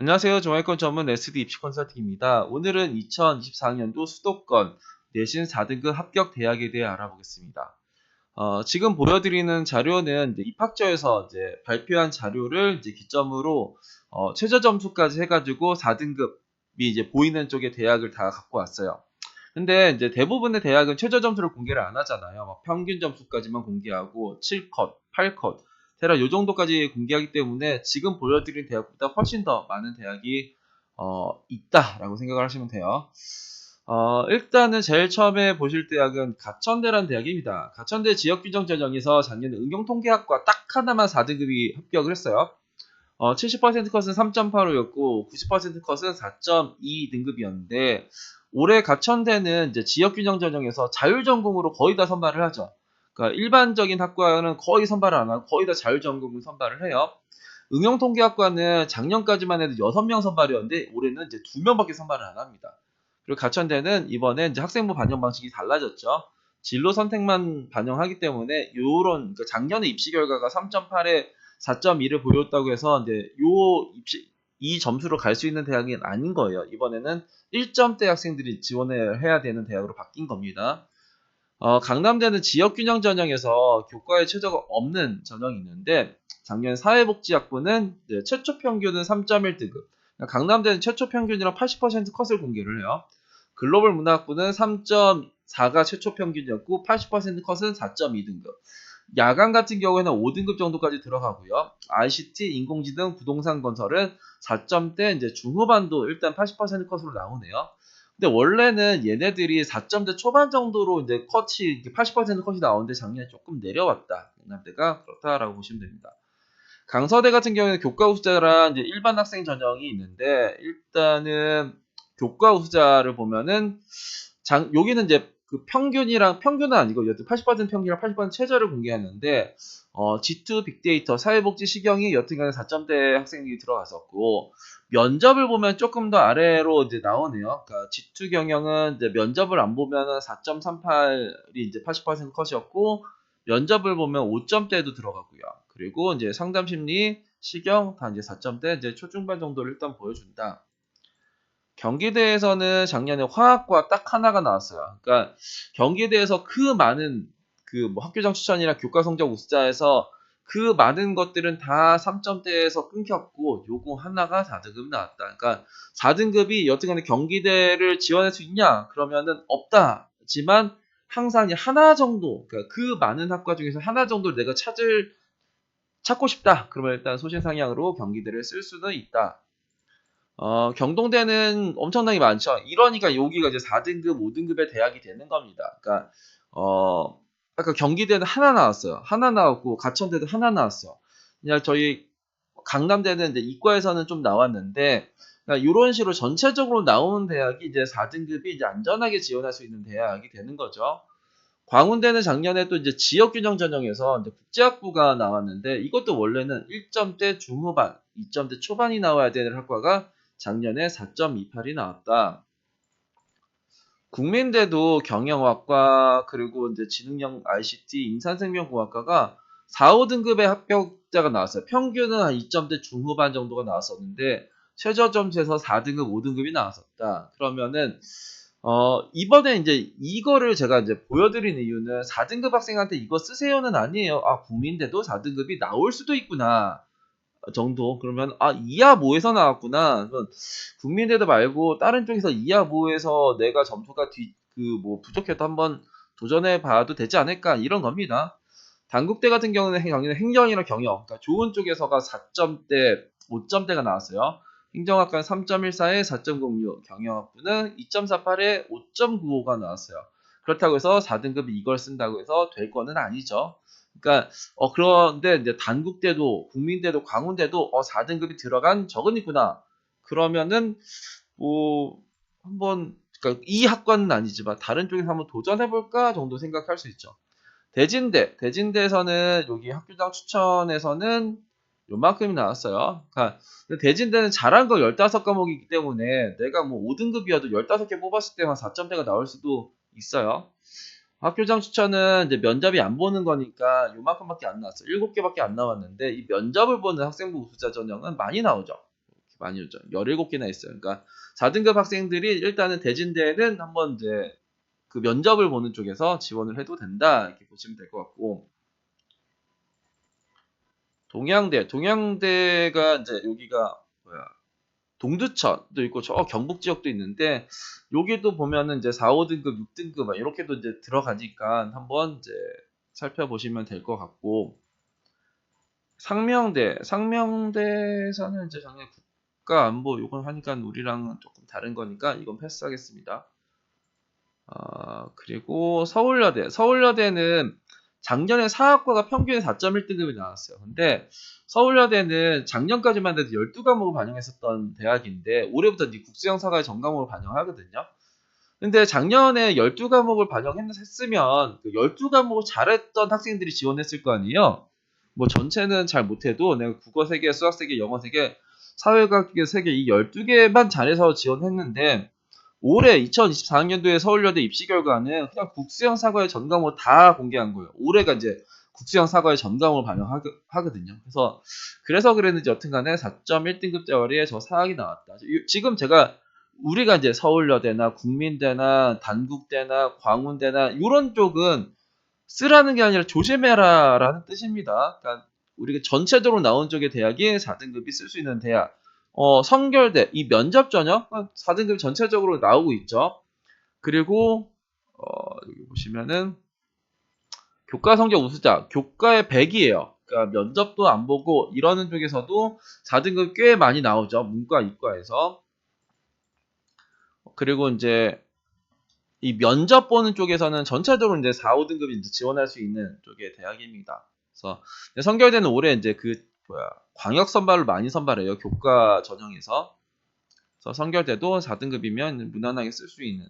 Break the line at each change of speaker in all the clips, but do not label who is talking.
안녕하세요. 종합권 전문 SD 입시 컨설팅입니다. 오늘은 2024년도 수도권 내신 4등급 합격 대학에 대해 알아보겠습니다. 지금 보여드리는 자료는 이제 입학처에서 이제 발표한 자료를 이제 기점으로 최저 점수까지 해가지고 4등급이 이제 보이는 쪽의 대학을 다 갖고 왔어요. 근데 이제 대부분의 대학은 최저 점수를 공개를 안 하잖아요. 막 평균 점수까지만 공개하고 7컷, 8컷, 테라 요 정도까지 공개하기 때문에 지금 보여드린 대학보다 훨씬 더 많은 대학이 있다라고 생각을 하시면 돼요. 일단은 제일 처음에 보실 대학은 가천대라는 대학입니다. 가천대 지역규정 전형에서 작년에 응용통계학과 딱 하나만 4등급이 합격을 했어요. 70% 컷은 3.85였고 90% 컷은 4.2 등급이었는데 올해 가천대는 이제 지역균형 전형에서 자율전공으로 거의 다 선발을 하죠. 그러니까 일반적인 학과는 거의 선발을 안 하고 거의 다 자율전공을 선발을 해요. 응용통계학과는 작년까지만 해도 6명 선발이었는데 올해는 이제 2명밖에 선발을 안 합니다. 그리고 가천대는 이번에 이제 학생부 반영 방식이 달라졌죠. 진로 선택만 반영하기 때문에 요런 그러니까 작년에 입시 결과가 3.8에 4.2를 보였다고 해서 이제 이 점수로 갈 수 있는 대학이 아닌 거예요. 이번에는 1점대 학생들이 지원을 해야 되는 대학으로 바뀐 겁니다. 강남대는 지역균형 전형에서 교과에 최저가 없는 전형이 있는데 작년 사회복지학부는 최초 평균은 3.1등급. 강남대는 최초 평균이랑 80% 컷을 공개를 해요. 글로벌 문화학부는 3.4가 최초 평균이었고 80% 컷은 4.2등급. 야간 같은 경우에는 5등급 정도까지 들어가고요. ICT, 인공지능, 부동산 건설은 4점대 이제 중후반도 일단 80% 컷으로 나오네요. 근데 원래는 얘네들이 4점대 초반 정도로 이제 컷이 80% 컷이 나오는데 작년에 조금 내려왔다. 강남대가 그렇다라고 보시면 됩니다. 강서대 같은 경우에는 교과 우수자랑 이제 일반 학생 전형이 있는데 일단은 교과 우수자를 보면은 여기는 이제 그 평균은 아니고 여튼 80% 평균이랑 80% 최저를 공개하는데 G2 빅데이터 사회복지 시경이 여튼간에 4점대 학생이 들어갔었고 면접을 보면 조금 더 아래로 이제 나오네요. 그러니까 G2 경영은 이제 면접을 안 보면은 4.38이 이제 80% 컷이었고 면접을 보면 5점대도 들어가고요. 그리고 이제 상담 심리, 시경 다 이제 4점대 이제 초중반 정도를 일단 보여준다. 경기대에서는 작년에 화학과 딱 하나가 나왔어요. 그러니까 경기대에서 그 많은 그 뭐 학교장 추천이나 교과 성적 우수자에서 그 많은 것들은 다 3점대에서 끊겼고 요거 하나가 4등급 나왔다. 그러니까 4등급이 여튼간에 경기대를 지원할 수 있냐? 그러면은 없다지만 항상 하나 정도, 그러니까 그 많은 학과 중에서 하나 정도를 내가 찾고 싶다. 그러면 일단 소신상향으로 경기대를 쓸 수는 있다. 경동대는 엄청나게 많죠. 이러니까 여기가 이제 4등급, 5등급의 대학이 되는 겁니다. 그러니까, 아까 경기대는 하나 나왔어요. 하나 나왔고, 가천대도 하나 나왔어. 그냥 저희 강남대는 이제 이과에서는 좀 나왔는데, 그러니까 이런 식으로 전체적으로 나오는 대학이 이제 4등급이 이제 안전하게 지원할 수 있는 대학이 되는 거죠. 광운대는 작년에 또 이제 지역균형 전형에서 이제 국제학부가 나왔는데 이것도 원래는 1점대 중후반, 2점대 초반이 나와야 되는 학과가 작년에 4.28이 나왔다. 국민대도 경영학과 그리고 이제 지능형 ICT 인산생명공학과가 4, 5등급의 합격자가 나왔어요. 평균은 한 2점대 중후반 정도가 나왔었는데 최저 점수에서 4등급, 5등급이 나왔었다. 그러면은 이번에 이제 이거를 제가 이제 보여드린 이유는 4등급 학생한테 이거 쓰세요는 아니에요. 아, 국민대도 4등급이 나올 수도 있구나. 정도. 그러면, 아, 이하 모에서 나왔구나. 그러면 국민대도 말고 다른 쪽에서 이하 모에서 내가 점수가 뭐 부족해도 한번 도전해 봐도 되지 않을까. 이런 겁니다. 단국대 같은 경우는 행정이나 경영. 그러니까 좋은 쪽에서가 4점대, 5점대가 나왔어요. 행정학과는 3.14에 4.06, 경영학부는 2.48에 5.95가 나왔어요. 그렇다고 해서 4등급이 이걸 쓴다고 해서 될 거는 아니죠. 그러니까 그런데 이제 단국대도 국민대도 광운대도 4등급이 들어간 적은 있구나. 그러면은 뭐 한번 그러니까 이 학과는 아니지만 다른 쪽에서 한번 도전해 볼까 정도 생각할 수 있죠. 대진대에서는 여기 학교장 추천에서는 요만큼이 나왔어요. 그러니까 대진대는 잘한 거 15과목이기 때문에 내가 뭐 5등급이어도 15개 뽑았을 때만 4점대가 나올 수도 있어요. 학교장 추천은 이제 면접이 안 보는 거니까 요만큼밖에 안 나왔어요. 7개밖에 안 나왔는데 이 면접을 보는 학생부 우수자 전형은 많이 나오죠. 많이 오죠. 17개나 있어요. 그러니까 4등급 학생들이 일단은 대진대에는 한번 이제 그 면접을 보는 쪽에서 지원을 해도 된다. 이렇게 보시면 될 것 같고. 동양대가 이제 여기가 뭐야? 동두천도 있고 저 경북 지역도 있는데 여기도 보면은 이제 4, 5등급, 6등급 이렇게도 이제 들어가니까 한번 이제 살펴보시면 될 것 같고. 상명대에서는 이제 작년 국가 안보 요건 하니까 우리랑은 조금 다른 거니까 이건 패스하겠습니다. 그리고 서울여대는 작년에 사학과가 평균 4.1등급이 나왔어요. 근데 서울여대는 작년까지만 해도 12과목을 반영했었던 대학인데 올해부터 이제 국수형사과의 전과목을 반영하거든요. 근데 작년에 12과목을 반영했으면 그 12과목을 잘했던 학생들이 지원했을 거 아니에요. 뭐 전체는 잘 못해도 내가 국어 3개, 수학 3개, 영어 3개, 사회과학 3개 이 12개만 잘해서 지원했는데 올해 2024학년도에 서울여대 입시 결과는 그냥 국수형 사과의 전과목을 다 공개한 거예요. 올해가 이제 국수형 사과의 전과목을 반영하거든요. 그래서 그랬는지 여튼간에 4.1등급짜리에 저 사학이 나왔다. 지금 우리가 이제 서울여대나 국민대나 단국대나 광운대나 이런 쪽은 쓰라는 게 아니라 조심해라라는 뜻입니다. 그러니까 우리가 전체적으로 나온 쪽의 대학이 4등급이 쓸 수 있는 대학. 성결대, 이 면접 전형 4등급 전체적으로 나오고 있죠. 그리고 여기 보시면은 교과 성적 우수자, 교과의 100이에요. 그러니까 면접도 안 보고 이러는 쪽에서도 4등급 꽤 많이 나오죠. 문과, 이과에서. 그리고 이제 이 면접 보는 쪽에서는 전체적으로 이제 4, 5등급이 이제 지원할 수 있는 쪽의 대학입니다. 그래서 성결대는 올해 이제 광역 선발을 많이 선발해요. 교과 전형에서. 그래서 성결대도 4등급이면 무난하게 쓸 수 있는.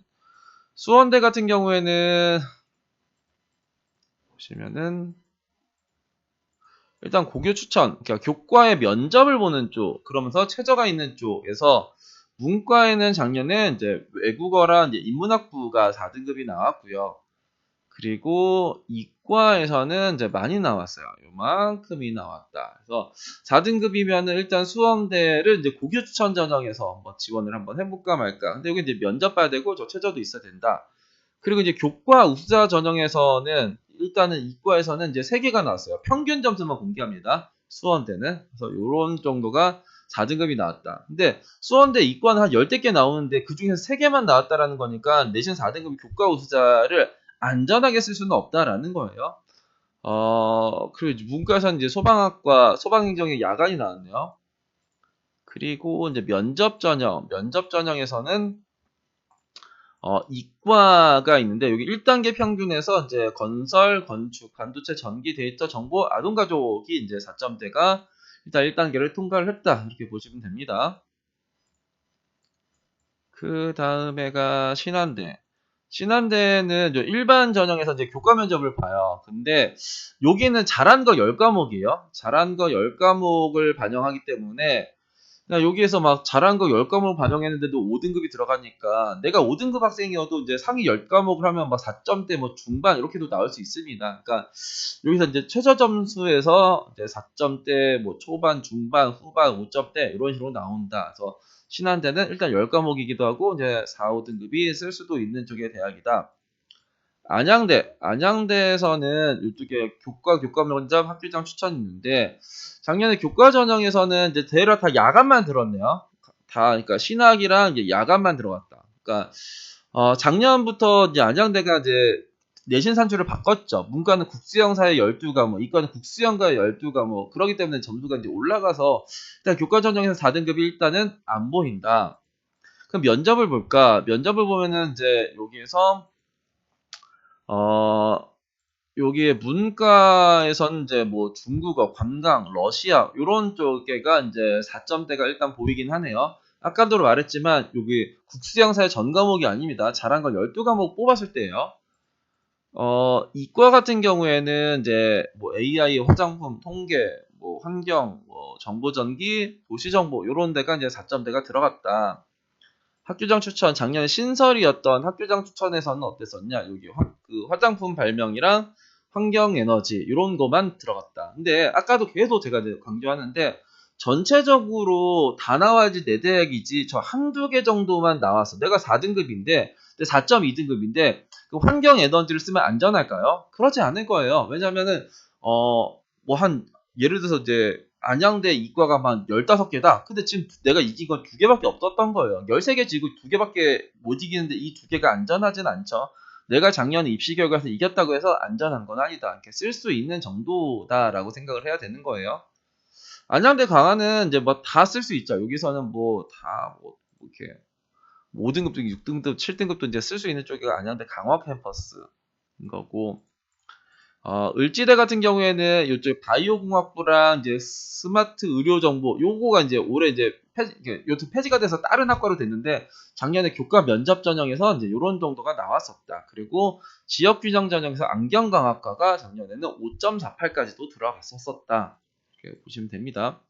수원대 같은 경우에는 보시면은 일단 고교 추천, 그러니까 교과의 면접을 보는 쪽, 그러면서 최저가 있는 쪽에서 문과에는 작년에 이제 외국어랑 이제 인문학부가 4등급이 나왔고요. 그리고 이과에서는 이제 많이 나왔어요. 요만큼이 나왔다. 그래서 4등급이면은 일단 수험대를 이제 고교 추천 전형에서 한번 지원을 한번 해볼까 말까. 근데 여기 이제 면접 봐야 되고 저 최저도 있어야 된다. 그리고 이제 교과 우수자 전형에서는 일단은 이과에서는 이제 3개가 나왔어요. 평균 점수만 공개합니다. 수원대는. 그래서 요런 정도가 4등급이 나왔다. 근데 수원대 이과는 한 10개 나오는데 그 중에서 3개만 나왔다라는 거니까 내신 4등급 교과 우수자를 안전하게 쓸 수는 없다라는 거예요. 그리고 문과에서는 이제 소방행정의 야간이 나왔네요. 그리고 이제 면접 전형에서는 이과가 있는데 여기 1단계 평균에서 이제 건설, 건축, 반도체, 전기, 데이터, 정보, 아동가족이 이제 4점대가 일단 1단계를 통과를 했다. 이렇게 보시면 됩니다. 그 다음에가 신한대는 일반 전형에서 이제 교과 면접을 봐요. 근데 여기는 잘한 거 10과목이에요. 잘한 거 10과목을 반영하기 때문에 그냥 여기에서 막 잘한 거 10과목을 반영했는데도 5등급이 들어가니까 내가 5등급 학생이어도 이제 상위 10과목을 하면 막 4점대 뭐 중반 이렇게도 나올 수 있습니다. 그러니까 여기서 이제 최저 점수에서 이제 4점대 뭐 초반, 중반, 후반, 5점대 이런 식으로 나온다. 그래서 신한대는 일단 10과목이기도 하고 이제 4, 5등급이 쓸 수도 있는 쪽의 대학이다. 안양대에서는 이쪽에 교과 면접 학교장 추천이 있는데 작년에 교과 전형에서는 이제 대략 다 야간만 들었네요. 그러니까 신학이랑 이제 야간만 들어갔다. 그러니까 작년부터 이제 안양대가 이제 내신 산출을 바꿨죠. 문과는 국수형사의 12과목, 이과는 국수형과의 12과목. 그렇기 때문에 점수가 이제 올라가서 일단 교과 전형에서 4등급이 일단은 안 보인다. 그럼 면접을 볼까? 면접을 보면은 이제 여기에 문과에서는 이제 뭐 중국어, 관광, 러시아 요런 쪽에가 이제 4점대가 일단 보이긴 하네요. 아까도 말했지만 여기 국수형사의 전 과목이 아닙니다. 잘한 걸 12과목 뽑았을 때예요. 이과 같은 경우에는 이제 뭐 AI, 화장품, 통계, 뭐 환경, 뭐 정보전기, 도시정보 요런 데가 이제 4점대가 들어갔다. 학교장 추천 작년에 신설이었던 학교장 추천에서는 어땠었냐? 여기 그 화장품 발명이랑 환경 에너지 이런 거만 들어갔다. 근데 아까도 계속 제가 이제 강조하는데 전체적으로 다 나와야지 내 대학이지 저 한두 개 정도만 나왔어. 내가 4등급인데 4.2등급인데 그 환경 에너지를 쓰면 안전할까요? 그러지 않을 거예요. 왜냐면은 뭐 한 예를 들어서 이제 안양대 이과가 한 15개다. 근데 지금 내가 이긴 건 2개밖에 없었던 거예요. 13개 지고 2개밖에 못 이기는데 이 2개가 안전하진 않죠. 내가 작년에 입시 결과에서 이겼다고 해서 안전한 건 아니다. 이렇게 쓸 수 있는 정도다라고 생각을 해야 되는 거예요. 안양대 강화는 이제 뭐 다 쓸 수 있죠. 여기서는 뭐 다 뭐 이렇게 5등급도 6등급, 7등급도 이제 쓸 수 있는 쪽이 안양대 강화 캠퍼스인 거고, 을지대 같은 경우에는 이쪽 바이오공학부랑 이제 스마트 의료정보 요거가 이제 올해 이제 요즘 폐지가 돼서 다른 학과로 됐는데 작년에 교과 면접 전형에서 이제 요런 정도가 나왔었다. 그리고 지역 균형 전형에서 안경광학과가 작년에는 5.48까지도 들어갔었었다. 이렇게 보시면 됩니다.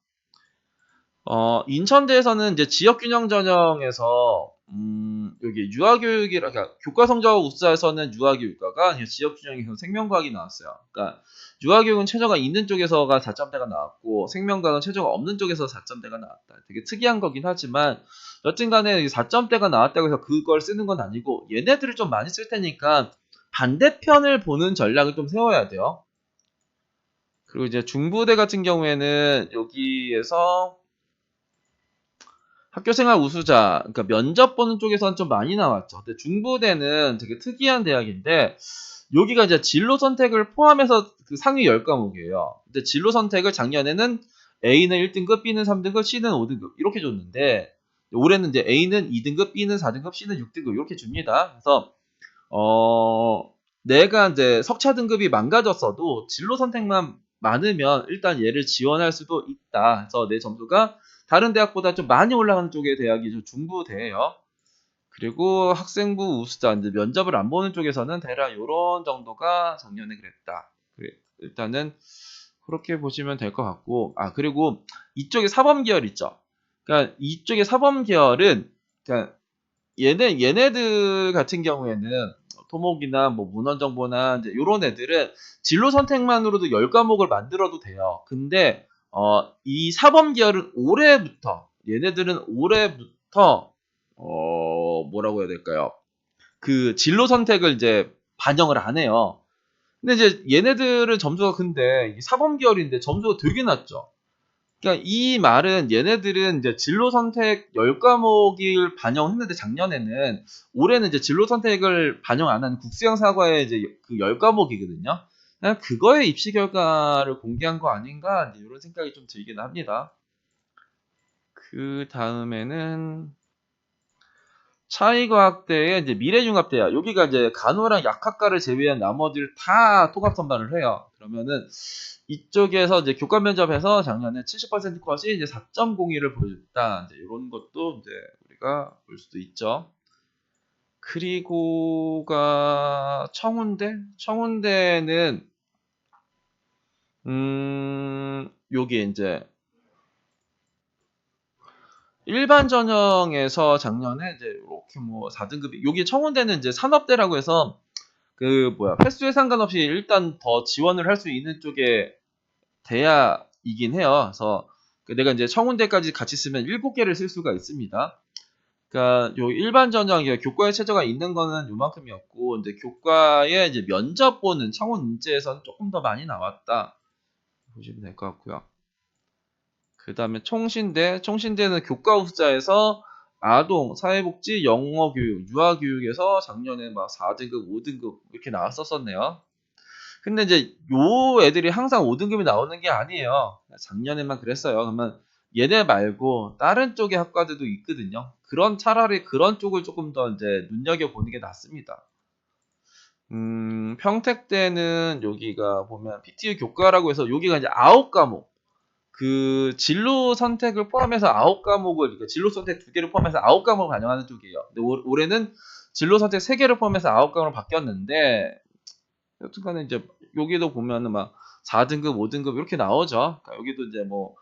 인천대에서는 이제 지역균형 전형에서 여기 유아교육이라 그러니까 교과 성적 우수자에서는 유아교육과가 지역균형에서 생명과학이 나왔어요. 그러니까 유아교육은 최저가 있는 쪽에서가 4점대가 나왔고 생명과학은 최저가 없는 쪽에서 4점대가 나왔다. 되게 특이한 거긴 하지만 여튼간에 4점대가 나왔다고 해서 그걸 쓰는 건 아니고 얘네들을 좀 많이 쓸 테니까 반대편을 보는 전략을 좀 세워야 돼요. 그리고 이제 중부대 같은 경우에는 여기에서 학교생활 우수자, 그러니까 면접 보는 쪽에서는 좀 많이 나왔죠. 근데 중부대는 되게 특이한 대학인데 여기가 이제 진로 선택을 포함해서 그 상위 10과목이에요. 근데 진로 선택을 작년에는 A는 1등급, B는 3등급, C는 5등급 이렇게 줬는데 올해는 이제 A는 2등급, B는 4등급, C는 6등급 이렇게 줍니다. 그래서 내가 이제 석차 등급이 망가졌어도 진로 선택만 많으면 일단 얘를 지원할 수도 있다. 그래서 내 점수가 다른 대학보다 좀 많이 올라가는 쪽의 대학이 중부대예요. 그리고 학생부 우수자, 이제 면접을 안 보는 쪽에서는 대략 이런 정도가 작년에 그랬다. 그래, 일단은 그렇게 보시면 될 것 같고, 그리고 이쪽에 사범 계열 있죠. 그러니까 이쪽에 사범 계열은, 그러니까 얘네들 같은 경우에는 토목이나 뭐 문헌정보나 이제 요런 애들은 진로 선택만으로도 10과목을 만들어도 돼요. 근데 이 사범 계열은 얘네들은 올해부터 뭐라고 해야 될까요? 그 진로 선택을 이제 반영을 안 해요. 근데 이제 얘네들은 점수가 근데 사범 계열인데 점수가 되게 낮죠. 그러니까 이 말은 얘네들은 이제 진로 선택 10과목을 반영했는데 작년에는 올해는 이제 진로 선택을 반영 안 한 국수형 사과의 이제 그 10과목이거든요. 그냥 그거의 입시 결과를 공개한 거 아닌가 이런 생각이 좀 들긴 합니다. 그 다음에는 차이과학대의 이제 미래융합대야. 여기가 이제 간호랑 약학과를 제외한 나머지를 다 통합 선발을 해요. 그러면은 이쪽에서 이제 교과 면접에서 작년에 70% 컷이 이제 4.02를 보여줬다. 이제 이런 것도 이제 우리가 볼 수도 있죠. 그리고가 청운대? 청운대는 요게 이제 일반 전형에서 작년에 이제 이렇게 뭐 4등급이 여기 청운대는 이제 산업대라고 해서 그 횟수에 상관없이 일단 더 지원을 할 수 있는 쪽에 대학이긴 해요. 그래서 내가 이제 청운대까지 같이 쓰면 7개를 쓸 수가 있습니다. 그러니까 요 일반 전형 교과에 최저가 있는 거는 요만큼이었고 이제 교과에 이제 면접 보는 청운 인재에서는 조금 더 많이 나왔다 보시면 될 것 같고요. 그 다음에 총신대는 교과 우수자에서 아동, 사회복지, 영어교육, 유아교육에서 작년에 막 4등급, 5등급 이렇게 나왔었네요. 근데 이제 요 애들이 항상 5등급이 나오는 게 아니에요. 작년에만 그랬어요. 그러면 얘네 말고 다른 쪽의 학과들도 있거든요. 차라리 그런 쪽을 조금 더 이제 눈여겨보는 게 낫습니다. 평택대는 여기가 보면 PTU 교과라고 해서 여기가 이제 9과목. 그 진로 선택을 포함해서 9과목을, 그러니까 진로 선택 2개를 포함해서 9과목을 반영하는 쪽이에요. 근데 올해는 진로 선택 3개를 포함해서 9과목으로 바뀌었는데, 여튼간에 이제 여기도 보면은 막 4등급, 5등급 이렇게 나오죠. 그러니까 여기도 이제 뭐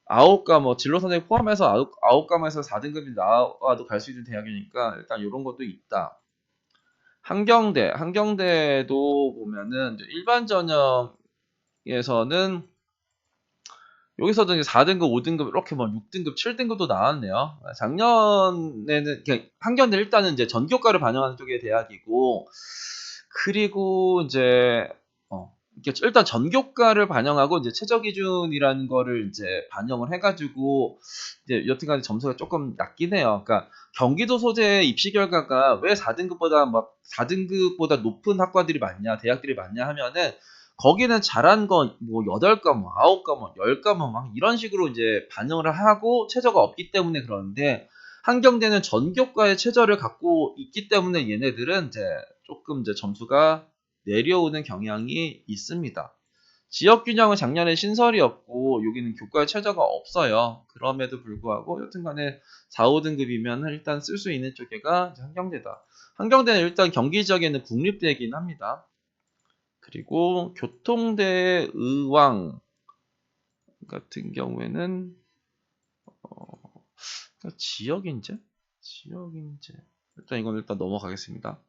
9과목 진로 선택 포함해서 9과목에서 4등급이 나와도 갈 수 있는 대학이니까 일단 이런 것도 있다. 한경대도 보면은 일반 전형에서는 여기서도 이제 4등급, 5등급 이렇게 뭐 6등급, 7등급도 나왔네요. 작년에는 한경대 일단은 이제 전교과를 반영하는 쪽의 대학이고, 그리고 이제 이렇게 일단 전교과를 반영하고 이제 최저 기준이라는 거를 이제 반영을 해가지고 이제 여튼간에 점수가 조금 낮긴 해요. 그러니까 경기도 소재 입시 결과가 왜 4등급보다 높은 학과들이 많냐, 대학들이 많냐 하면은 거기는 잘한 거 뭐 8과목, 9과목, 10과목 막 이런 식으로 이제 반영을 하고 최저가 없기 때문에 그러는데 한경대는 전교과의 최저를 갖고 있기 때문에 얘네들은 이제 조금 이제 점수가 내려오는 경향이 있습니다. 지역 균형은 작년에 신설이었고 여기는 교과의 최저가 없어요. 그럼에도 불구하고 여튼간에 4, 5등급이면 일단 쓸 수 있는 쪽에가 한경대다. 한경대는 일단 경기 지역에는 국립대이긴 합니다. 그리고 교통대 의왕 같은 경우에는 지역인재? 일단 넘어가겠습니다.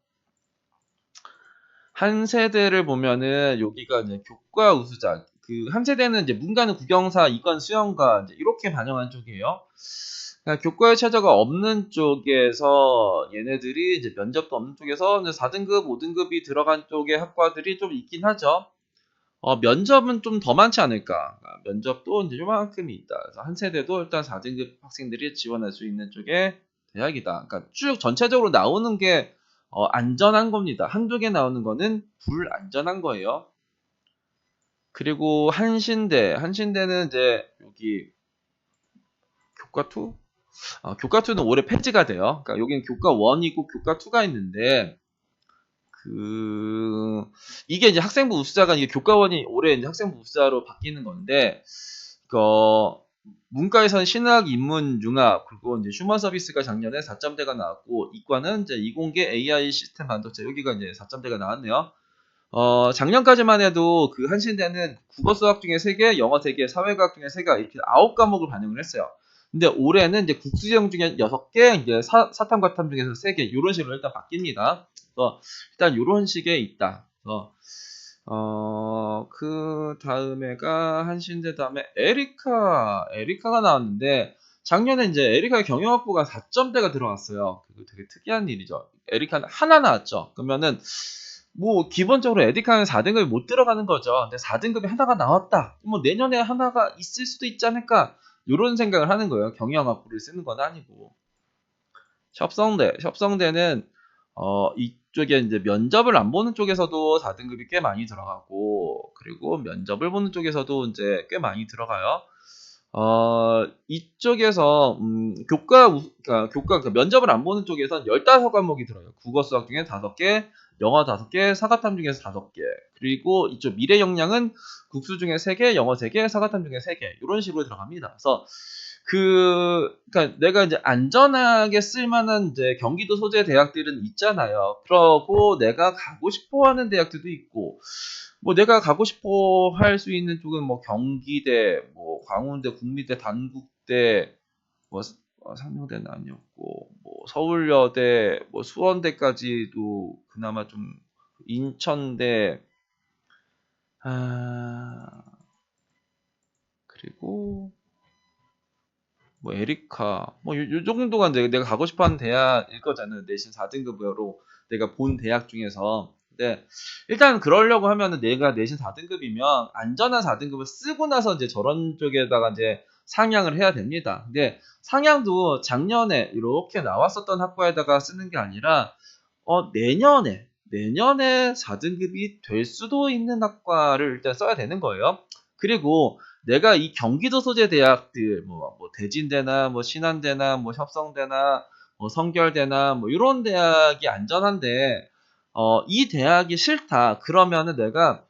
한 세대를 보면은 여기가 이제 교과 우수자. 그 한 세대는 이제 문과는 국영사, 이과는 수영과 이제 이렇게 반영한 쪽이에요. 그러니까 교과의 최저가 없는 쪽에서 얘네들이 이제 면접도 없는 쪽에서 4등급, 5등급이 들어간 쪽의 학과들이 좀 있긴 하죠. 면접은 좀 더 많지 않을까. 면접도 이제 요만큼이 있다. 그래서 한 세대도 일단 4등급 학생들이 지원할 수 있는 쪽의 대학이다. 그러니까 쭉 전체적으로 나오는 게 안전한 겁니다. 한두 개 나오는 거는 불안전한 거예요. 그리고 한신대는 이제 여기 교과2? 교과2는 올해 폐지가 돼요. 그러니까 여기는 교과1이고 교과2가 있는데 이게 이제 학생부 우수자가 이게 교과원이 올해 이제 학생부 우수자로 바뀌는 건데, 문과에서는 신학, 인문, 융합, 그리고 이제 휴먼 서비스가 작년에 4점대가 나왔고, 이과는 이제 이공계 AI 시스템 반도체, 여기가 이제 4점대가 나왔네요. 작년까지만 해도 그 한신대는 국어 수학 중에 3개, 영어 3개, 사회과학 중에 3개, 이렇게 9과목을 반영을 했어요. 근데 올해는 이제 국수형 중에 6개, 이제 사탐, 과탐 중에서 3개, 이런 식으로 일단 바뀝니다. 일단 이런 식의 있다. 그 다음에가 한신대 다음에 에리카가 나왔는데 작년에 이제 에리카의 경영학부가 4점대가 들어왔어요. 그거 되게 특이한 일이죠. 에리카는 하나 나왔죠. 그러면은 뭐 기본적으로 에리카는 4등급이 못 들어가는 거죠. 근데 4등급이 하나가 나왔다. 뭐 내년에 하나가 있을 수도 있지 않을까? 이런 생각을 하는 거예요. 경영학부를 쓰는 건 아니고. 협성대는 이쪽에 이제 면접을 안 보는 쪽에서도 4등급이 꽤 많이 들어가고 그리고 면접을 보는 쪽에서도 이제 꽤 많이 들어가요. 이쪽에서 그러니까 면접을 안 보는 쪽에선 15과목이 들어요. 국어 수학 중에 5개, 영어 5개, 사과탐 중에서 5개. 그리고 이쪽 미래 역량은 국수 중에 3개, 영어 3개, 사과탐 중에 3개. 이런 식으로 들어갑니다. 그래서 그러니까 내가 이제 안전하게 쓸만한 이제 경기도 소재 대학들은 있잖아요. 그러고 내가 가고 싶어 하는 대학들도 있고, 뭐 내가 가고 싶어 할 수 있는 쪽은 뭐 경기대, 뭐 광운대, 국미대, 단국대, 뭐 상명대는 아니었고, 뭐 서울여대, 뭐 수원대까지도 그나마 좀 인천대, 그리고 뭐 에리카 요 정도가 내가 가고 싶어하는 대학일 거잖아요. 내신 4등급으로 내가 본 대학 중에서. 근데 일단 그러려고 하면은 내가 내신 4등급이면 안전한 4등급을 쓰고 나서 이제 저런 쪽에다가 이제 상향을 해야 됩니다. 근데 상향도 작년에 이렇게 나왔었던 학과에다가 쓰는 게 아니라 내년에 4등급이 될 수도 있는 학과를 일단 써야 되는 거예요. 그리고 내가 이 경기도 소재 대학들, 뭐 대진대나, 뭐 신한대나, 뭐 협성대나, 뭐 성결대나, 뭐 이런 대학이 안전한데, 이 대학이 싫다. 그러면은 내가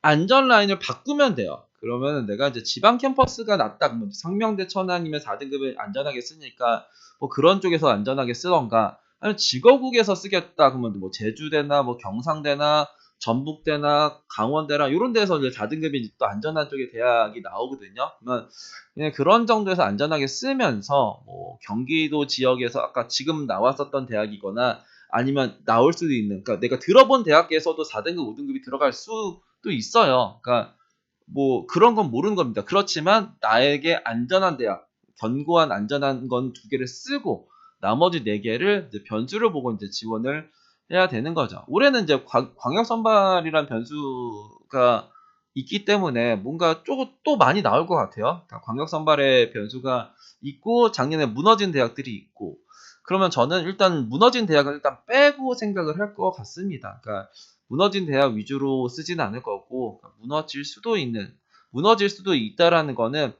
안전 라인을 바꾸면 돼요. 그러면은 내가 이제 지방 캠퍼스가 낫다. 그러면 상명대 천안이면 4등급을 안전하게 쓰니까 뭐 그런 쪽에서 안전하게 쓰던가 아니면 직어국에서 쓰겠다. 그러면 뭐 제주대나 뭐 경상대나 전북대나 강원대나 이런 데서 이제 4등급이 또 안전한 쪽의 대학이 나오거든요. 그러면 그냥 그런 정도에서 안전하게 쓰면서 뭐 경기도 지역에서 아까 지금 나왔었던 대학이거나 아니면 나올 수도 있는 그러니까 내가 들어본 대학에서도 4등급, 5등급이 들어갈 수도 있어요. 그러니까 뭐 그런 건 모르는 겁니다. 그렇지만 나에게 안전한 대학, 견고한 안전한 건 두 개를 쓰고 나머지 네 개를 이제 변수를 보고 이제 지원을 해야 되는 거죠. 올해는 이제 광역 선발이란 변수가 있기 때문에 뭔가 조금 또 많이 나올 것 같아요. 광역 선발의 변수가 있고 작년에 무너진 대학들이 있고 그러면 저는 일단 무너진 대학은 일단 빼고 생각을 할 것 같습니다. 그러니까 무너진 대학 위주로 쓰지는 않을 거고 무너질 수도 있다라는 거는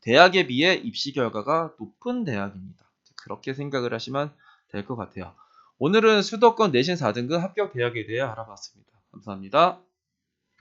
대학에 비해 입시 결과가 높은 대학입니다. 그렇게 생각을 하시면 될 것 같아요. 오늘은 수도권 내신 4등급 합격 대학에 대해 알아봤습니다. 감사합니다.